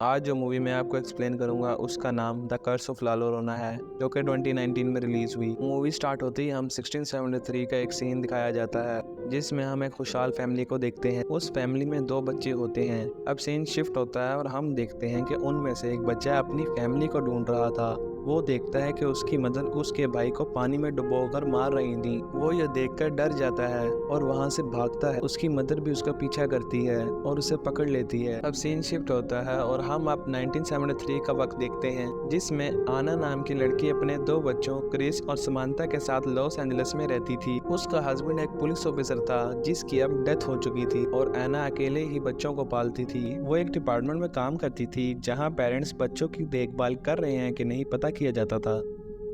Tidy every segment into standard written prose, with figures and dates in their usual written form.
आज जो मूवी मैं आपको एक्सप्लेन करूंगा उसका नाम द कर्स ऑफ लालो रोना है, जो कि 2019 में रिलीज हुई। मूवी स्टार्ट होते ही हम 1673 का एक सीन दिखाया जाता है जिसमें हम एक खुशहाल फैमिली को देखते हैं। उस फैमिली में दो बच्चे होते हैं। अब सीन शिफ्ट होता है और हम देखते हैं कि उनमें से एक बच्चा अपनी फैमिली को ढूंढ रहा था। वो देखता है कि उसकी मदर उसके भाई को पानी में डुबोकर मार रही थी। वो ये देखकर डर जाता है और वहाँ से भागता है। उसकी मदर भी उसका पीछा करती है और उसे पकड़ लेती है। अब सीन शिफ्ट होता है और हम अब 1973 का वक्त देखते हैं जिसमें आना नाम की लड़की अपने दो बच्चों क्रिस और समांथा के साथ लॉस एंजलिस में रहती थी। उसका हस्बैंड एक पुलिस ऑफिसर था जिसकी अब डेथ हो चुकी थी और एना अकेले ही बच्चों को पालती थी। वो एक डिपार्टमेंट में काम करती थी जहाँ पेरेंट्स बच्चों की देखभाल कर रहे हैं कि नहीं पता किया जाता था।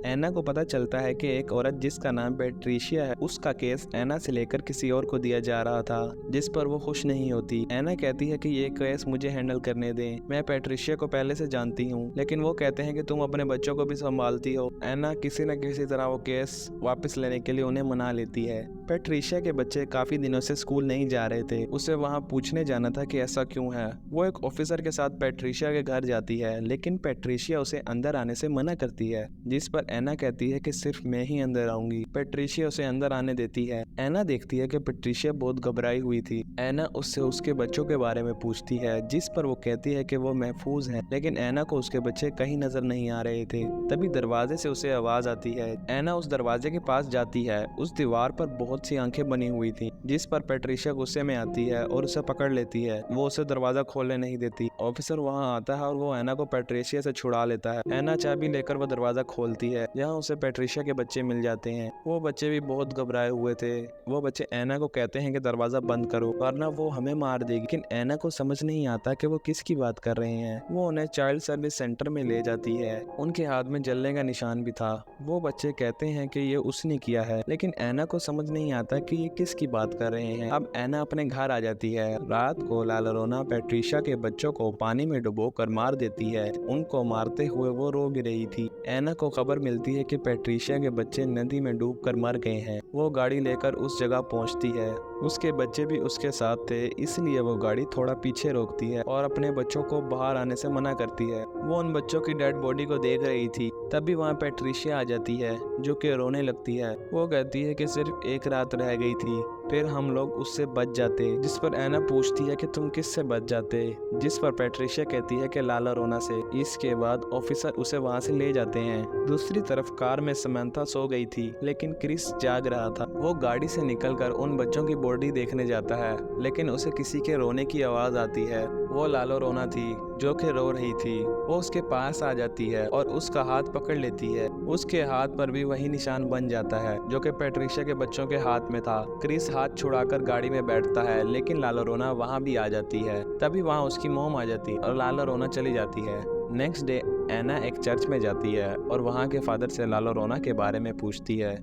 एना को पता चलता है कि एक औरत जिसका नाम पेट्रिशिया है, उसका केस एना से लेकर किसी और को दिया जा रहा था, जिस पर वो खुश नहीं होती। एना कहती है कि ये केस मुझे हैंडल करने दें, मैं पेट्रिशिया को पहले से जानती हूँ। लेकिन वो कहते हैं कि तुम अपने बच्चों को भी संभालती हो। एना किसी न किसी तरह वो केस वापस लेने के लिए उन्हें मना लेती है। पेट्रिशिया के बच्चे काफी दिनों से स्कूल नहीं जा रहे थे। उसे वहाँ पूछने जाना था कि ऐसा क्यों है। वो एक ऑफिसर के साथ पेट्रिशिया के घर जाती है, लेकिन पेट्रिशिया उसे अंदर आने से मना करती है, जिस पर एना कहती है कि सिर्फ मैं ही अंदर आऊंगी। पेट्रिशिया उसे अंदर आने देती है। एना देखती है कि पेट्रिशिया बहुत घबराई हुई थी। एना उससे उसके बच्चों के बारे में पूछती है, जिस पर वो कहती है कि वो महफूज हैं, लेकिन एना को उसके बच्चे कहीं नजर नहीं आ रहे थे। तभी दरवाजे से उसे आवाज आती है। एना उस दरवाजे के पास जाती है। उस दीवार पर बहुत सी आंखें बनी हुई थी, जिस पर पेट्रिशिया गुस्से में आती है और उसे पकड़ लेती है। वो उसे दरवाजा खोलने नहीं देती। ऑफिसर वहाँ आता है और वो एना को पेट्रिशिया से छुड़ा लेता है। एना चाबी लेकर वो दरवाजा खोलती है। यहाँ उसे पेट्रिशिया के बच्चे मिल जाते हैं। वो बच्चे भी बहुत घबराए हुए थे। वो बच्चे एना को कहते हैं कि दरवाजा बंद करो वरना वो हमें मार देगी, लेकिन एना को समझ नहीं आता कि वो किसकी बात कर रहे हैं। वो उन्हें चाइल्ड सर्विस सेंटर में ले जाती है। उनके हाथ में जलने का निशान भी था। वो बच्चे कहते हैं कि ये उसने किया है, लेकिन एना को समझ नहीं आता कि ये किसकी बात कर रहे हैं। अब एना अपने घर आ जाती है। रात को लालोरोना पेट्रिशिया के बच्चों को पानी में डुबोकर मार देती है। उनको मारते हुए वो रो भी रही थी। एना को खबर मिलती है कि पेट्रिशिया के बच्चे नदी में डूबकर मर गए हैं। वो गाड़ी लेकर उस जगह पहुंचती है। उसके बच्चे भी उसके साथ थे, इसलिए वो गाड़ी थोड़ा पीछे रोकती है और अपने बच्चों को बाहर आने से मना करती है। वो उन बच्चों की डेड बॉडी को देख रही थी। तभी वहाँ पेट्रिशिया आ जाती है, जो कि रोने लगती है। वो कहती है कि सिर्फ एक रात रह गई थी, फिर हम लोग उससे बच जाते। जिस पर एना पूछती है कि तुम किससे बच जाते, जिस पर पेट्रिशिया कहती है कि लाला रोना से। इसके बाद ऑफिसर उसे वहाँ से ले जाते हैं। दूसरी तरफ कार में समांथा सो गई थी, लेकिन क्रिस जाग रहा था। वो गाड़ी से निकलकर उन बच्चों की बॉडी देखने जाता है, लेकिन उसे किसी के रोने की आवाज आती है। वो लालो रोना थी, जो कि रो रही थी। वो उसके पास आ जाती है और उसका हाथ पकड़ लेती है। उसके हाथ पर भी वही निशान बन जाता है जो कि पेट्रिशिया के बच्चों के हाथ में था। क्रिस हाथ छुड़ाकर गाड़ी में बैठता है, लेकिन लालो रोना वहाँ भी आ जाती है। तभी वहाँ उसकी मॉम आ जाती है और लालो रोना चली जाती है। नेक्स्ट डे एना एक चर्च में जाती है और वहाँ के फादर से लालो रोना के बारे में पूछती है।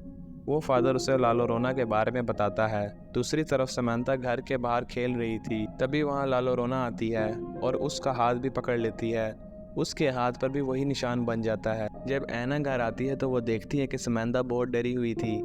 वो फादर उसे लालो रोना के बारे में बताता है। दूसरी तरफ समांथा घर के बाहर खेल रही थी। तभी वहाँ लालो रोना आती है और उसका हाथ भी पकड़ लेती है। उसके हाथ पर भी वही निशान बन जाता है। जब एना घर आती है तो वो देखती है कि समांथा बहुत डरी हुई थी।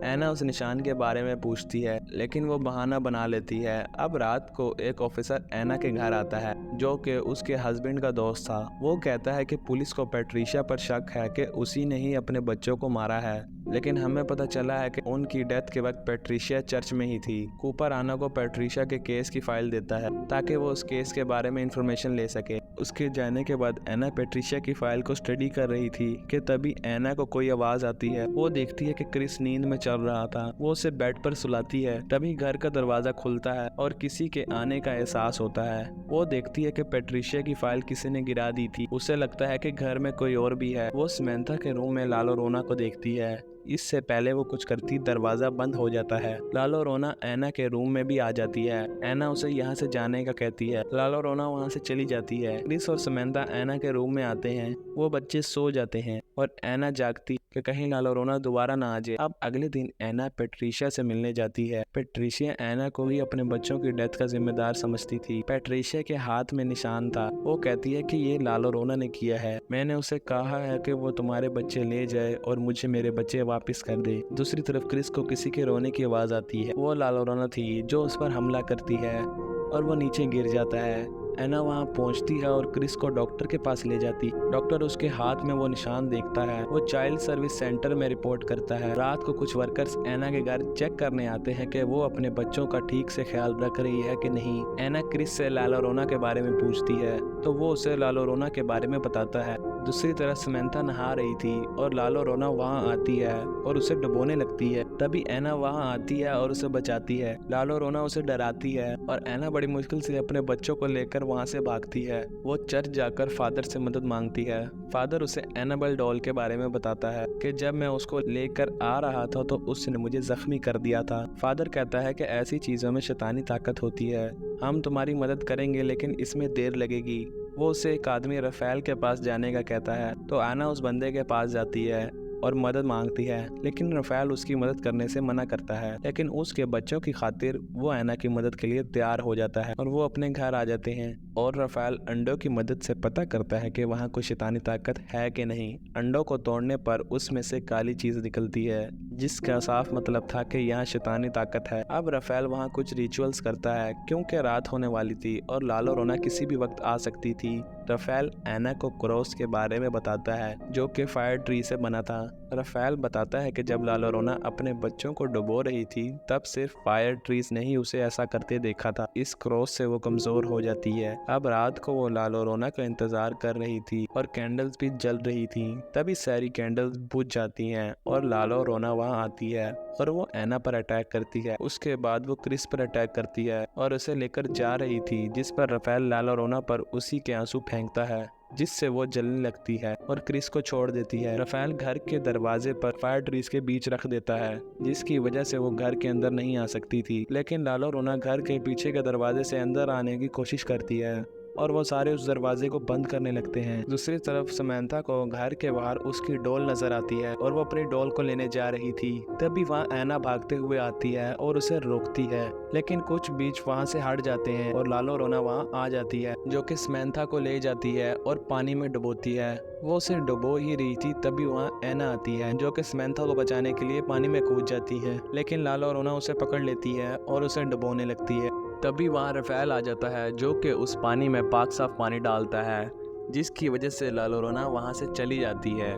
एना उस निशान के बारे में पूछती है, लेकिन वो बहाना बना लेती है। अब रात को एक ऑफिसर एना के घर आता है, जो कि उसके हस्बैंड का दोस्त था। वो कहता है कि पुलिस को पेट्रिशिया पर शक है कि उसी ने ही अपने बच्चों को मारा है, लेकिन हमें पता चला है कि उनकी डेथ के वक्त पेट्रिशिया चर्च में ही थी। कूपर आना को पेट्रिशिया के केस की फाइल देता है ताकि वो उस केस के बारे में इंफॉर्मेशन ले सके। उसके जाने के बाद एना पेट्रिशिया की फाइल को स्टडी कर रही थी कि तभी एना को कोई आवाज आती है। वो देखती है कि क्रिस नींद में चल रहा था। वो उसे बेड पर सुलाती है। तभी घर का दरवाजा खुलता है और किसी के आने का एहसास होता है। वो देखती है कि पेट्रिशिया की फाइल किसी ने गिरा दी थी। उसे लगता है कि घर में कोई और भी है। वो समांथा के रूम में लालो रोना को देखती है। इससे पहले वो कुछ करती दरवाजा बंद हो जाता है। लालो रोना एना के रूम में भी आ जाती है। एना उसे यहाँ से जाने का कहती है। लालो रोना वहाँ से चली जाती है। क्रिस और समांथा एना के रूम में आते हैं। वो बच्चे सो जाते हैं और एना जागती कि कहीं लालो रोना दोबारा ना आ जाए। अब अगले दिन एना पेट्रिशिया से मिलने जाती है। पेट्रिशिया एना को ही अपने बच्चों की डेथ का जिम्मेदार समझती थी। पेट्रिशिया के हाथ में निशान था। वो कहती है कि ये लालो रोना ने किया है। मैंने उसे कहा है कि वो तुम्हारे बच्चे ले जाए और मुझे मेरे बच्चे वापस कर दे। दूसरी तरफ क्रिस को किसी के रोने की आवाज आती है। वो लालो रोना थी जो उस पर हमला करती है और वो नीचे गिर जाता है। एना वहाँ पहुँचती है और क्रिस को डॉक्टर के पास ले जाती। डॉक्टर उसके हाथ में वो निशान देखता है। वो चाइल्ड सर्विस सेंटर में रिपोर्ट करता है। रात को कुछ वर्कर्स एना के घर चेक करने आते हैं कि वो अपने बच्चों का ठीक से ख्याल रख रही है कि नहीं। एना क्रिस से ला लोरोना के बारे में पूछती है तो वो उसे ला लोरोना के बारे में बताता है। दूसरी तरफ समंथा नहा रही थी और ला लोरोना वहाँ आती है और उसे डुबोने लगती है। तभी एना वहाँ आती है और उसे बचाती है। ला लोरोना उसे डराती है और एना बड़ी मुश्किल से अपने बच्चों को लेकर वहाँ से भागती है। वो चर्च जाकर फादर से मदद मांगती है। फादर उसे एनाबेल डॉल के बारे में बताता है कि जब मैं उसको लेकर आ रहा था तो उसने मुझे जख्मी कर दिया था। फादर कहता है कि ऐसी चीजों में शैतानी ताकत होती है। हम तुम्हारी मदद करेंगे लेकिन इसमें देर लगेगी। वो उसे एक आदमी रफेल के पास जाने का कहता है तो एना उस बंदे के पास जाती है और मदद मांगती है, लेकिन रफेल उसकी मदद करने से मना करता है। लेकिन उसके बच्चों की खातिर वो एना की मदद के लिए तैयार हो जाता है और वो अपने घर आ जाते हैं। और रफेल अंडों की मदद से पता करता है कि वहाँ कोई शैतानी ताकत है कि नहीं। अंडों को तोड़ने पर उसमें से काली चीज निकलती है जिसका साफ मतलब था कि यहाँ शैतानी ताकत है। अब रफेल वहाँ कुछ रिचुअल्स करता है क्योंकि रात होने वाली थी और ला लोरोना किसी भी वक्त आ सकती थी। रफेल एना को क्रॉस के बारे में बताता है जो कि फायर ट्री से बना था। रफेल बताता है कि जब ला लोरोना अपने बच्चों को डुबो रही थी तब सिर्फ फायर ट्रीज ने ही उसे ऐसा करते देखा था। इस क्रॉस से वो कमजोर हो जाती है। अब रात को वो ला लोरोना का इंतजार कर रही थी और कैंडल्स भी जल रही थी। तभी सारी कैंडल्स बुझ जाती हैं और ला लोरोना वहाँ आती है और वो एना पर अटैक करती है। उसके बाद वो क्रिस पर अटैक करती है और उसे लेकर जा रही थी, जिस पर रफेल ला लोरोना पर उसी के आंसू फेंकता है जिससे वो जलने लगती है और क्रिस को छोड़ देती है। रफेल घर के दरवाजे पर फायर ट्रीज के बीच रख देता है जिसकी वजह से वो घर के अंदर नहीं आ सकती थी। लेकिन ला लोरोना घर के पीछे के दरवाजे से अंदर आने की कोशिश करती है और वो सारे उस दरवाजे को बंद करने लगते हैं। दूसरी तरफ समंथा को घर के बाहर उसकी डॉल नजर आती है और वो अपनी डॉल को लेने जा रही थी। तभी वहाँ एना भागते हुए आती है और उसे रोकती है, लेकिन कुछ बीच वहाँ से हट जाते हैं और ला लोरोना वहाँ आ जाती है जो कि समंथा को ले जाती है और पानी में डुबोती है। वो उसे डुबो ही रही थी तभी वहाँ एना आती है जो कि समंथा को बचाने के लिए पानी में कूद जाती है, लेकिन ला लोरोना उसे पकड़ लेती है और उसे डुबोने लगती है। तभी वहाँ रफेल आ जाता है जो कि उस पानी में पाक साफ पानी डालता है जिसकी वजह से ला लोरोना वहाँ से चली जाती है।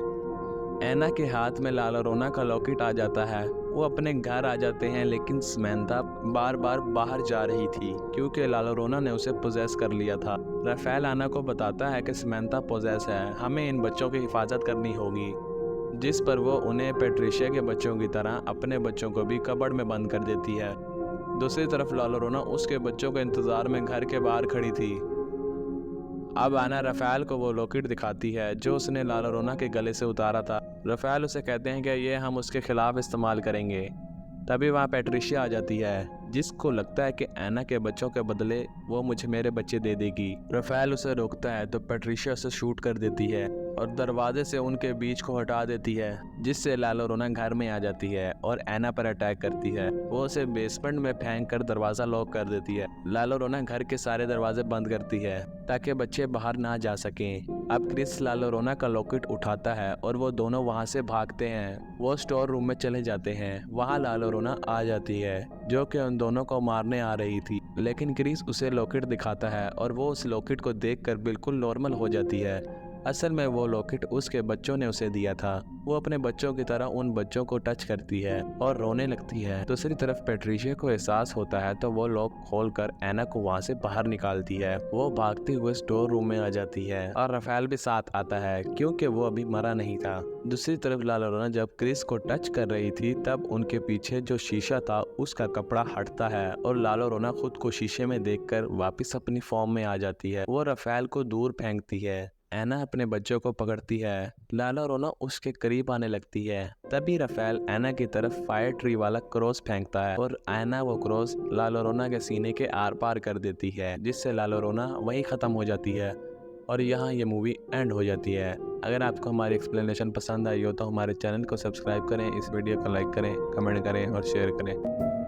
एना के हाथ में ला लोरोना का लॉकेट आ जाता है। वो अपने घर आ जाते हैं लेकिन समंथा बार बार बाहर जा रही थी क्योंकि ला लोरोना ने उसे पोजेस कर लिया था। रफेल एना को बताता है कि समंथा पोजेस है, हमें इन बच्चों की हिफाजत करनी होगी, जिस पर वो उन्हें पैट्रिशिया के बच्चों की तरह अपने बच्चों को भी कबर्ड में बंद कर देती है। दूसरी तरफ ला लोरोना उसके बच्चों के इंतजार में घर के बाहर खड़ी थी। अब एना रफेल को वो लॉकेट दिखाती है जो उसने ला लोरोना के गले से उतारा था। रफेल उसे कहते हैं कि ये हम उसके खिलाफ इस्तेमाल करेंगे। तभी वहाँ पैट्रिशिया आ जाती है जिसको लगता है कि एना के बच्चों के बदले वो मुझे मेरे बच्चे दे देगी। रफेल उसे रोकता है तो पैट्रिशिया उसे शूट कर देती है और दरवाजे से उनके बीच को हटा देती है जिससे ला लोरोना घर में आ जाती है और एना पर अटैक करती है। वो उसे बेसमेंट में फेंक कर दरवाजा लॉक कर देती है। ला लोरोना घर के सारे दरवाजे बंद करती है ताकि बच्चे बाहर ना जा सकें। अब क्रिस ला लोरोना का लॉकेट उठाता है और वो दोनों वहाँ से भागते हैं। वो स्टोर रूम में चले जाते हैं। वहाँ ला लोरोना आ जाती है जो कि उन दोनों को मारने आ रही थी, लेकिन क्रिस उसे लॉकेट दिखाता है और वो उस लॉकेट को देखकर बिल्कुल नॉर्मल हो जाती है। असल में वो लॉकेट उसके बच्चों ने उसे दिया था। वो अपने बच्चों की तरह उन बच्चों को टच करती है और रोने लगती है। दूसरी तरफ पैट्रिशिया को एहसास होता है तो वो लॉक खोलकर एना को वहाँ से बाहर निकालती है। वो भागते हुए स्टोर रूम में आ जाती है और रफेल भी साथ आता है क्योंकि वो अभी मरा नहीं था। दूसरी तरफ ला लोरोना जब क्रिस को टच कर रही थी तब उनके पीछे जो शीशा था उसका कपड़ा हटता है और ला लोरोना खुद को शीशे में देखकर वापस अपनी फॉर्म में आ जाती है। वो रफेल को दूर फेंकती है। एना अपने बच्चों को पकड़ती है। ला लोरोना उसके करीब आने लगती है। तभी रफेल एना की तरफ फायर ट्री वाला क्रॉस फेंकता है और एना वो क्रॉस ला लोरोना के सीने के आर पार कर देती है जिससे ला लोरोना वहीं ख़त्म हो जाती है और यहाँ ये मूवी एंड हो जाती है। अगर आपको हमारी एक्सप्लेनेशन पसंद आई हो तो हमारे चैनल को सब्सक्राइब करें, इस वीडियो को लाइक करें, कमेंट करें और शेयर करें।